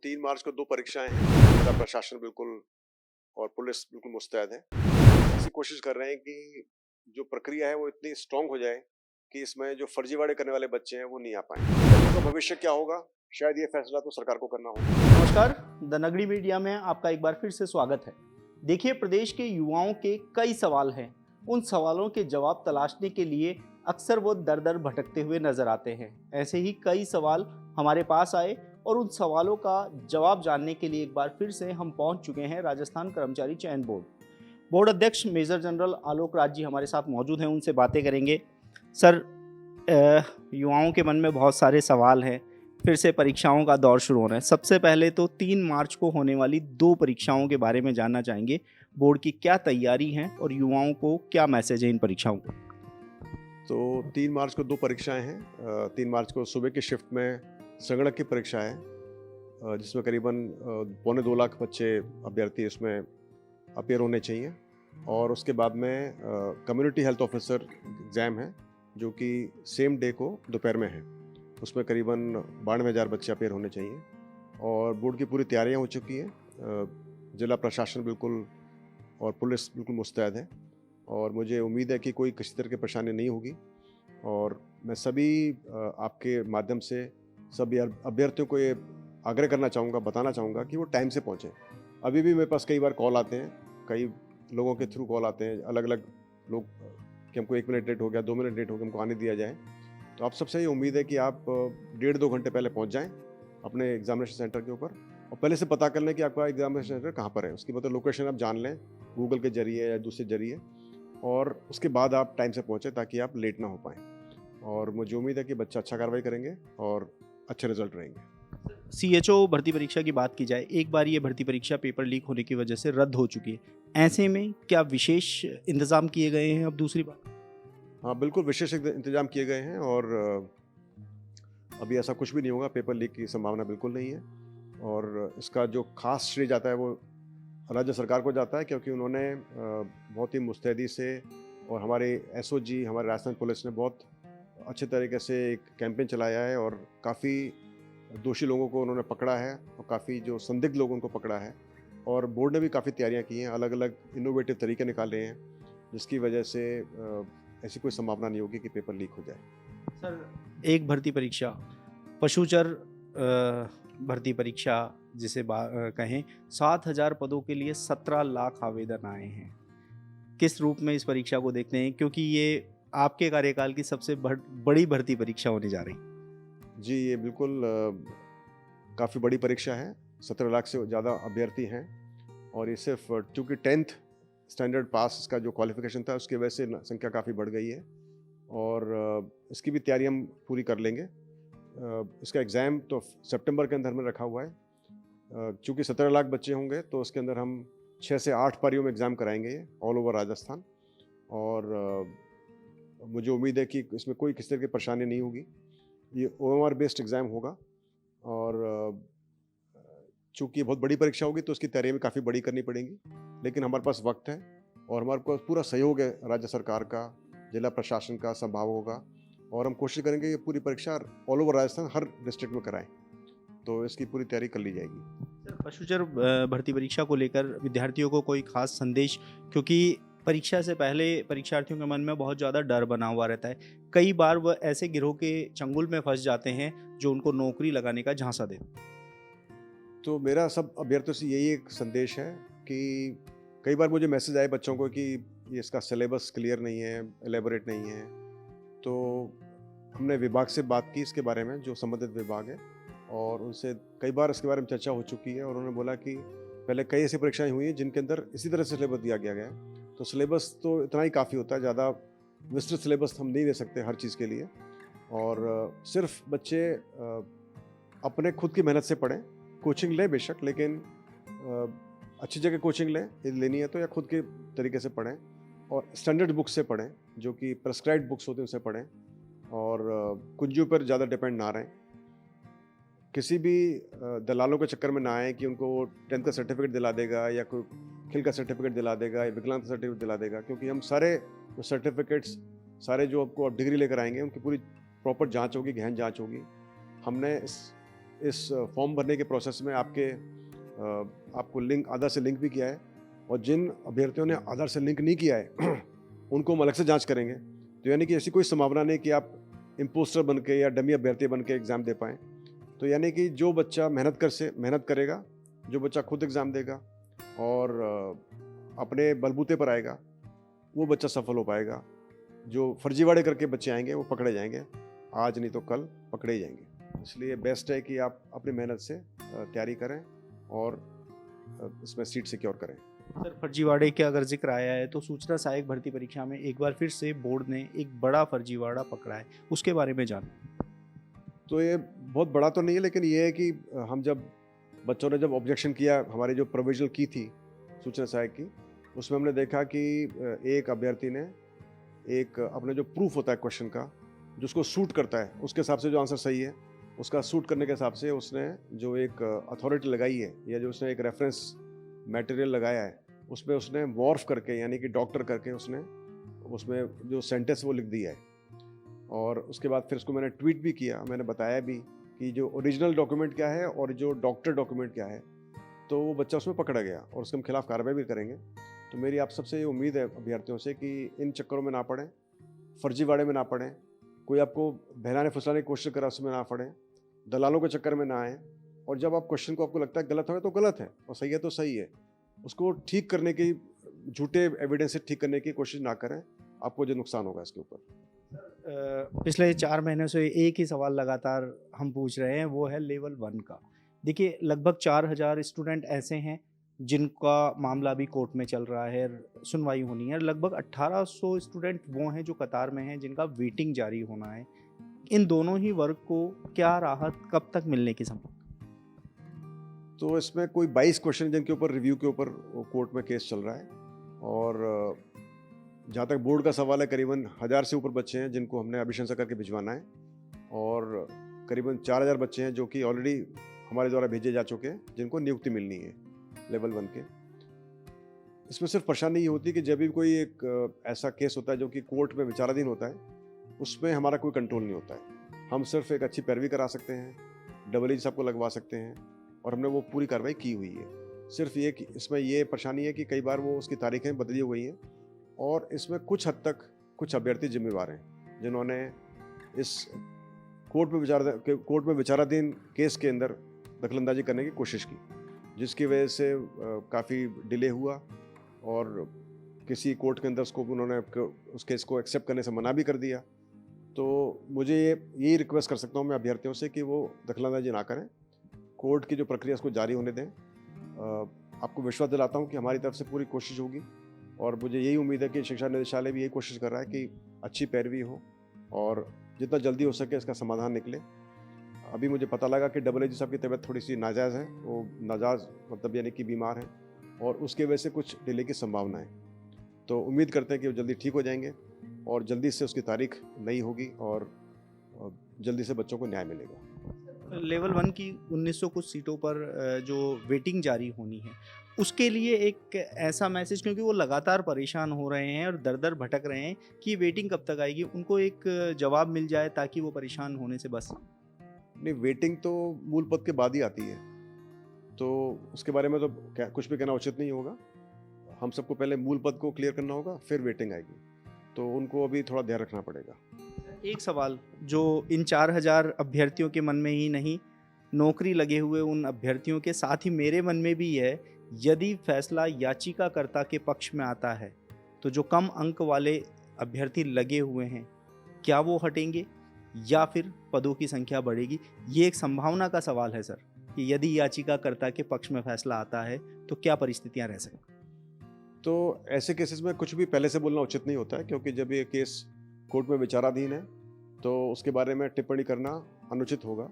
3 मार्च को 2 परीक्षाएँ हैं। जिला प्रशासन बिल्कुल और पुलिस बिल्कुल मुस्तैद है। ऐसी कोशिश कर रहे हैं कि जो प्रक्रिया है वो इतनी स्ट्रॉन्ग हो जाए कि इसमें जो फर्जीवाड़े करने वाले बच्चे हैं वो नहीं आ पाएँ। बच्चों का भविष्य क्या होगा, शायद ये फैसला तो सरकार को करना होगा। नमस्कार, द नगरी मीडिया में आपका एक बार फिर से स्वागत है। देखिए, प्रदेश के युवाओं के कई सवाल हैं। उन सवालों के जवाब तलाशने के लिए अक्सर वो दर-दर भटकते हुए नजर आते हैं। ऐसे ही कई सवाल हमारे पास आए और उन सवालों का जवाब जानने के लिए एक बार फिर से हम पहुंच चुके हैं राजस्थान कर्मचारी चयन बोर्ड। बोर्ड अध्यक्ष मेजर जनरल आलोक राज जी हमारे साथ मौजूद हैं, उनसे बातें करेंगे। सर, युवाओं के मन में बहुत सारे सवाल हैं। फिर से परीक्षाओं का दौर शुरू हो रहा है। सबसे पहले तो 3 मार्च को होने वाली 2 परीक्षाओं के बारे में जानना चाहेंगे। बोर्ड की क्या तैयारी है और युवाओं को क्या मैसेज है इन परीक्षाओं का? तो 3 मार्च को 2 परीक्षाएँ हैं। 3 मार्च को सुबह की शिफ्ट में संगणक की परीक्षा है, जिसमें करीबन पौने 2 लाख बच्चे अभ्यर्थी इसमें अपीयर होने चाहिए। और उसके बाद में कम्युनिटी हेल्थ ऑफिसर एग्ज़ाम है, जो कि सेम डे को दोपहर में है। उसमें करीबन 92,000 बच्चे अपीयर होने चाहिए और बोर्ड की पूरी तैयारियां हो चुकी हैं। जिला प्रशासन बिल्कुल और पुलिस बिल्कुल मुस्तैद है और मुझे उम्मीद है कि कोई किसी तरह की परेशानी नहीं होगी। और मैं सभी आपके माध्यम से सभी अभ्यर्थियों को ये आग्रह करना चाहूँगा, बताना चाहूँगा कि वो टाइम से पहुँचें। अभी भी मेरे पास कई बार कॉल आते हैं, कई लोगों के थ्रू कॉल आते हैं, अलग-अलग लोग कि हमको 1 मिनट लेट हो गया, 2 मिनट लेट हो गया, हमको आने दिया जाए। तो आप सबसे ये उम्मीद है कि आप 1.5-2 घंटे पहले पहुँच जाएँ अपने एग्ज़ामिनेशन सेंटर के ऊपर और पहले से पता कर लें कि आपका एग्ज़ामिनेशन सेंटर कहाँ पर है। उसकी मतलब लोकेशन आप जान लें गूगल के ज़रिए या दूसरे ज़रिए, और उसके बाद आप टाइम से पहुँचे ताकि आप लेट ना हो पाएँ। और मुझे उम्मीद है कि बच्चा अच्छा कार्रवाई करेंगे और अच्छे रिज़ल्ट रहेंगे। सीएचओ भर्ती परीक्षा की बात की जाए, एक बार ये भर्ती परीक्षा पेपर लीक होने की वजह से रद्द हो चुकी है। ऐसे में क्या विशेष इंतजाम किए गए हैं अब दूसरी बार? हाँ, बिल्कुल विशेष इंतजाम किए गए हैं और अभी ऐसा कुछ भी नहीं होगा, पेपर लीक की संभावना बिल्कुल नहीं है। और इसका जो ख़ास श्रेय जाता है वो राज्य सरकार को जाता है, क्योंकि उन्होंने बहुत ही मुस्तैदी से और हमारे एसओजी, हमारे राजस्थान पुलिस ने बहुत अच्छे तरीके से एक कैंपेन चलाया है और काफ़ी दोषी लोगों को उन्होंने पकड़ा है और काफ़ी जो संदिग्ध लोगों को पकड़ा है। और बोर्ड ने भी काफ़ी तैयारियां की हैं, अलग-अलग इनोवेटिव तरीके निकाले हैं, जिसकी वजह से ऐसी कोई संभावना नहीं होगी कि पेपर लीक हो जाए। सर, एक भर्ती परीक्षा, पशुचर भर्ती परीक्षा जिसे कहें, 7,000 पदों के लिए 17 लाख आवेदन आए हैं। किस रूप में इस परीक्षा को देखते हैं, क्योंकि ये आपके कार्यकाल की सबसे बड़ी भर्ती परीक्षा होने जा रही है? जी, ये बिल्कुल काफ़ी बड़ी परीक्षा है। 17 लाख से ज़्यादा अभ्यर्थी हैं और ये सिर्फ चूँकि 10th स्टैंडर्ड पास इसका जो क्वालिफ़िकेशन था उसकी वजह से संख्या काफ़ी बढ़ गई है और इसकी भी तैयारी हम पूरी कर लेंगे। इसका एग्ज़ाम तो सितंबर के अंदर में रखा हुआ है। चूँकि 17 लाख बच्चे होंगे तो उसके अंदर हम 6 से 8 पारियों में एग्ज़ाम कराएँगे ये ऑल ओवर राजस्थान। और मुझे उम्मीद है कि इसमें कोई किसी तरह की परेशानी नहीं होगी। ये ओएमआर बेस्ड एग्ज़ाम होगा और चूँकि बहुत बड़ी परीक्षा होगी तो उसकी तैयारी भी काफ़ी बड़ी करनी पड़ेगी। लेकिन हमारे पास वक़्त है और हमारे पास पूरा सहयोग है राज्य सरकार का, जिला प्रशासन का, संभागों का, और हम कोशिश करेंगे ये पूरी परीक्षा ऑल ओवर राजस्थान हर डिस्ट्रिक्ट में कराएँ। तो इसकी पूरी तैयारी कर ली जाएगी। सर, पशुचर भर्ती परीक्षा को लेकर विद्यार्थियों को कोई खास संदेश, क्योंकि परीक्षा से पहले परीक्षार्थियों के मन में बहुत ज़्यादा डर बना हुआ रहता है। कई बार वह ऐसे गिरोह के चंगुल में फंस जाते हैं जो उनको नौकरी लगाने का झांसा देते हैं। तो मेरा सब अभ्यर्थियों से यही एक संदेश है कि कई बार मुझे मैसेज आए बच्चों को कि ये इसका सिलेबस क्लियर नहीं है, एलेबोरेट नहीं है। तो हमने विभाग से बात की इसके बारे में, जो संबंधित विभाग है, और उनसे कई बार इसके बारे में चर्चा हो चुकी है और उन्होंने बोला कि पहले कई ऐसी परीक्षाएं हुई हैं जिनके अंदर इसी तरह से सिलेबस दिया गया है। तो सिलेबस तो इतना ही काफ़ी होता है, ज़्यादा विस्तृत सिलेबस हम नहीं दे सकते हर चीज़ के लिए। और सिर्फ बच्चे अपने खुद की मेहनत से पढ़ें, कोचिंग लें बेशक, लेकिन अच्छी जगह कोचिंग लें, यदि लेनी है तो, या खुद के तरीके से पढ़ें और स्टैंडर्ड बुक्स से पढ़ें, जो कि प्रेस्क्राइब्ड बुक्स होती हैं उनसे पढ़ें, और कुंजियों पर ज़्यादा डिपेंड ना रहें। किसी भी दलालों के चक्कर में ना आए कि उनको 10th का सर्टिफिकेट दिला देगा या कोई खेल का सर्टिफिकेट दिला देगा या विकलांग सर्टिफिकेट दिला देगा, क्योंकि हम सारे जो सर्टिफिकेट्स, सारे जो आपको आप डिग्री लेकर आएंगे उनकी पूरी प्रॉपर जांच होगी, गहन जांच होगी। हमने इस इस फॉर्म भरने के प्रोसेस में आपको लिंक आधार से लिंक भी किया है, और जिन अभ्यर्थियों ने आधार से लिंक नहीं किया है उनको हम अलग से जांच करेंगे। तो यानी कि ऐसी कोई संभावना नहीं कि आप इम्पोस्टर बन के या डमी अभ्यर्थी बन के एग्ज़ाम दे पाएँ। तो यानी कि जो बच्चा मेहनत करेगा, जो बच्चा खुद एग्ज़ाम देगा और अपने बलबूते पर आएगा, वो बच्चा सफल हो पाएगा। जो फर्जीवाड़े करके बच्चे आएंगे वो पकड़े जाएंगे, आज नहीं तो कल पकड़े ही जाएंगे। इसलिए बेस्ट है कि आप अपनी मेहनत से तैयारी करें और इसमें सीट सिक्योर करें। सर, फर्जीवाड़े का अगर जिक्र आया है तो सूचना सहायक भर्ती परीक्षा में एक बार फिर से बोर्ड ने एक बड़ा फर्जीवाड़ा पकड़ा है, उसके बारे में जानें। तो ये बहुत बड़ा तो नहीं है, लेकिन ये है कि बच्चों ने जब ऑब्जेक्शन किया, हमारी जो प्रोविजनल की थी सूचना सहायक की, उसमें हमने देखा कि एक अभ्यर्थी ने एक अपने जो प्रूफ होता है क्वेश्चन का, जो उसको सूट करता है, उसके हिसाब से जो आंसर सही है, उसका सूट करने के हिसाब से उसने जो एक अथॉरिटी लगाई है या जो उसने एक रेफरेंस मटेरियल लगाया है, उसमें उसने वॉर्फ करके यानी कि डॉक्टर करके उसने उसमें जो सेंटेंस वो लिख दिया है। और उसके बाद फिर उसको मैंने ट्वीट भी किया, मैंने बताया भी कि जो ओरिजिनल डॉक्यूमेंट क्या है और जो डॉक्टर डॉक्यूमेंट क्या है। तो वो बच्चा उसमें पकड़ा गया और उसके हम खिलाफ कार्रवाई भी करेंगे। तो मेरी आप सबसे ये उम्मीद है अभ्यर्थियों से कि इन चक्करों में ना पड़ें, फर्जीवाड़े में ना पड़ें, कोई आपको बहलाने फुसलाने की कोशिश करा उसमें ना पड़ें, दलालों के चक्कर में ना आएँ। और जब आप क्वेश्चन को आपको लगता है गलत है तो गलत है और सही है तो सही है, उसको ठीक करने की, झूठे एविडेंस से ठीक करने की कोशिश ना करें, आपको जो नुकसान होगा इसके ऊपर। पिछले 4 महीनों से एक ही सवाल लगातार हम पूछ रहे हैं, वो है लेवल 1 का। देखिए, लगभग 4000 स्टूडेंट ऐसे हैं जिनका मामला अभी कोर्ट में चल रहा है, सुनवाई होनी है। लगभग 1800 स्टूडेंट वो हैं जो कतार में हैं, जिनका वेटिंग जारी होना है। इन दोनों ही वर्ग को क्या राहत कब तक मिलने की संभावना? तो इसमें कोई 22 क्वेश्चन जिनके ऊपर रिव्यू के ऊपर कोर्ट में केस चल रहा है, और जहाँ तक बोर्ड का सवाल है, करीबन 1000 से ऊपर बच्चे हैं जिनको हमने अभिशंसा करके भिजवाना है, और करीबन 4000 बच्चे हैं जो कि ऑलरेडी हमारे द्वारा भेजे जा चुके हैं, जिनको नियुक्ति मिलनी है लेवल 1 के। इसमें सिर्फ परेशानी ये होती है कि जब भी कोई एक ऐसा केस होता है जो कि कोर्ट में विचाराधीन होता है, उसमें हमारा कोई कंट्रोल नहीं होता है। हम सिर्फ एक अच्छी पैरवी करा सकते हैं, डबल एज सबको लगवा सकते हैं, और हमने वो पूरी कार्रवाई की हुई है। सिर्फ ये कि इसमें ये परेशानी है कि कई बार वो उसकी तारीखें बदली हुई हैं, और इसमें कुछ हद तक कुछ अभ्यर्थी जिम्मेवार हैं जिन्होंने इस कोर्ट में विचाराधीन केस के अंदर दखलंदाजी करने की कोशिश की, जिसकी वजह से काफ़ी डिले हुआ, और किसी कोर्ट के अंदर उसको उन्होंने उस केस को एक्सेप्ट करने से मना भी कर दिया। तो मुझे यही रिक्वेस्ट कर सकता हूँ मैं अभ्यर्थियों से कि वो दखलंदाजी ना करें, कोर्ट की जो प्रक्रिया उसको जारी होने दें। आपको विश्वास दिलाता हूँ कि हमारी तरफ से पूरी कोशिश होगी, और मुझे यही उम्मीद है कि शिक्षा निदेशालय भी यही कोशिश कर रहा है कि अच्छी पैरवी हो और जितना जल्दी हो सके इसका समाधान निकले। अभी मुझे पता लगा कि डबल एजी साहब की तबीयत थोड़ी सी नाजायज़ है, वो नाजायज़ मतलब यानी कि बीमार हैं, और उसके वजह से कुछ डिले की संभावना है। तो उम्मीद करते हैं कि वो जल्दी ठीक हो जाएंगे और जल्दी से उसकी तारीख नई होगी और जल्दी से बच्चों को न्याय मिलेगा। लेवल 1 की 1900 कुछ सीटों पर जो वेटिंग जारी होनी है, उसके लिए एक ऐसा मैसेज, क्योंकि वो लगातार परेशान हो रहे हैं और दर-दर भटक रहे हैं कि वेटिंग कब तक आएगी, उनको एक जवाब मिल जाए ताकि वो परेशान होने से बच सकें। नहीं, वेटिंग तो मूल पद के बाद ही आती है, तो उसके बारे में तो कुछ भी कहना उचित नहीं होगा। हम सबको पहले मूल पद को क्लियर करना होगा, फिर वेटिंग आएगी, तो उनको अभी थोड़ा ध्यान रखना पड़ेगा। एक सवाल जो इन 4000 अभ्यर्थियों के मन में ही नहीं, नौकरी लगे हुए उन अभ्यर्थियों के साथ ही मेरे मन में भी है, यदि फैसला याचिकाकर्ता के पक्ष में आता है तो जो कम अंक वाले अभ्यर्थी लगे हुए हैं, क्या वो हटेंगे या फिर पदों की संख्या बढ़ेगी? ये एक संभावना का सवाल है सर, कि यदि याचिकाकर्ता के पक्ष में फैसला आता है तो क्या परिस्थितियां रह सकती? तो ऐसे केसेस में कुछ भी पहले से बोलना उचित नहीं होता है, क्योंकि जब ये केस कोर्ट में विचाराधीन है तो उसके बारे में टिप्पणी करना अनुचित होगा।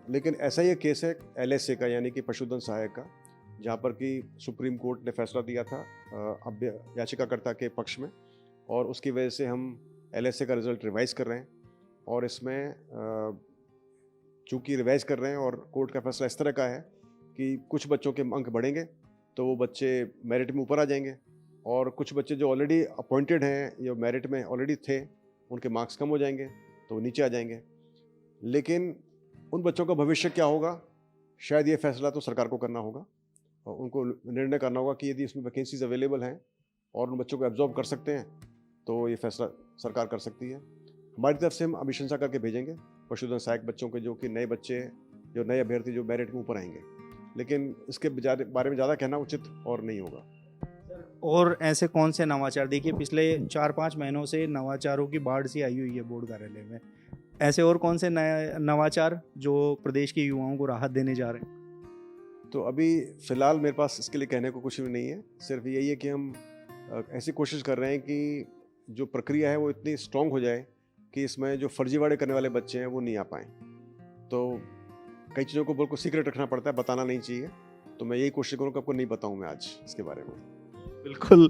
लेकिन ऐसा ही एक केस है LSA का, यानी कि पशुधन सहायक का, जहाँ पर कि सुप्रीम कोर्ट ने फैसला दिया था याचिकाकर्ता के पक्ष में, और उसकी वजह से हम LSA का रिजल्ट रिवाइज़ कर रहे हैं। और इसमें चूँकि रिवाइज़ कर रहे हैं और कोर्ट का फैसला इस तरह का है कि कुछ बच्चों के अंक बढ़ेंगे तो वो बच्चे मेरिट में ऊपर आ जाएंगे, और कुछ बच्चे जो ऑलरेडी अपॉइंटेड हैं या मेरिट में ऑलरेडी थे, उनके मार्क्स कम हो जाएंगे तो वो नीचे आ जाएंगे। लेकिन उन बच्चों का भविष्य क्या होगा, शायद ये फैसला तो सरकार को करना होगा और उनको निर्णय करना होगा कि यदि इसमें वैकेंसीज अवेलेबल हैं और उन बच्चों को एब्जॉर्ब कर सकते हैं तो ये फैसला सरकार कर सकती है। हमारी तरफ से हम अभिशंसा करके भेजेंगे पशुधन सहायक बच्चों के, जो कि नए बच्चे, जो नए अभ्यर्थी जो मेरिट में ऊपर आएंगे, लेकिन इसके बारे में ज़्यादा कहना उचित और नहीं होगा। और ऐसे कौन से नवाचार, देखिए पिछले 4-5 महीनों से नवाचारों की बाढ़ सी आई हुई है बोर्ड कार्यालय में, ऐसे और कौन से नए नवाचार जो प्रदेश के युवाओं को राहत देने जा रहे हैं? तो अभी फ़िलहाल मेरे पास इसके लिए कहने को कुछ भी नहीं है, सिर्फ यही है कि हम ऐसी कोशिश कर रहे हैं कि जो प्रक्रिया है वो इतनी स्ट्रॉन्ग हो जाए कि इसमें जो फर्जीवाड़े करने वाले बच्चे हैं वो नहीं आ पाएँ। तो कई चीज़ों को बिल्कुल सीक्रेट रखना पड़ता है, बताना नहीं चाहिए, तो मैं यही कोशिश करूँगा कि आपको नहीं बताऊँ मैं आज इसके बारे में। बिल्कुल।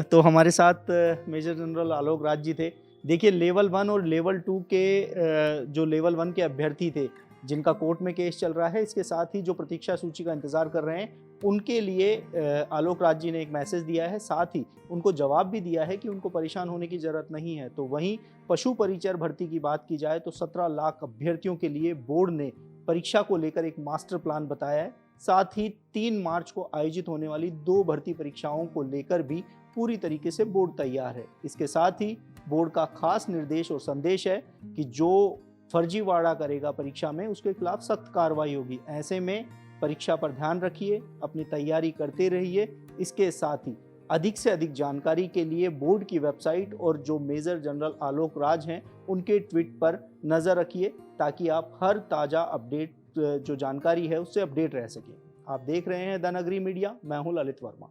तो हमारे साथ मेजर जनरल आलोक राज जी थे। देखिए लेवल 1 और लेवल 2 के जो लेवल 1 के अभ्यर्थी थे जिनका कोर्ट में केस चल रहा है, इसके साथ ही जो प्रतीक्षा सूची का इंतजार कर रहे हैं, उनके लिए आलोक राज जी ने एक मैसेज दिया है, साथ ही उनको जवाब भी दिया है कि उनको परेशान होने की ज़रूरत नहीं है। तो वहीं पशु परिचर भर्ती की बात की जाए तो 17 लाख अभ्यर्थियों के लिए बोर्ड ने परीक्षा को लेकर एक मास्टर प्लान बताया है। साथ ही 3 मार्च को आयोजित होने वाली 2 भर्ती परीक्षाओं को लेकर भी पूरी तरीके से बोर्ड तैयार है। इसके साथ ही बोर्ड का खास निर्देश और संदेश है कि जो फर्जीवाड़ा करेगा परीक्षा में उसके खिलाफ सख्त कार्रवाई होगी। ऐसे में परीक्षा पर ध्यान रखिए, अपनी तैयारी करते रहिए। इसके साथ ही अधिक से अधिक जानकारी के लिए बोर्ड की वेबसाइट और जो मेजर जनरल आलोक राज हैं उनके ट्वीट पर नज़र रखिए, ताकि आप हर ताज़ा अपडेट जो जानकारी है उससे अपडेट रह सकें। आप देख रहे हैं द नगरी मीडिया, मैं हूं ललित वर्मा।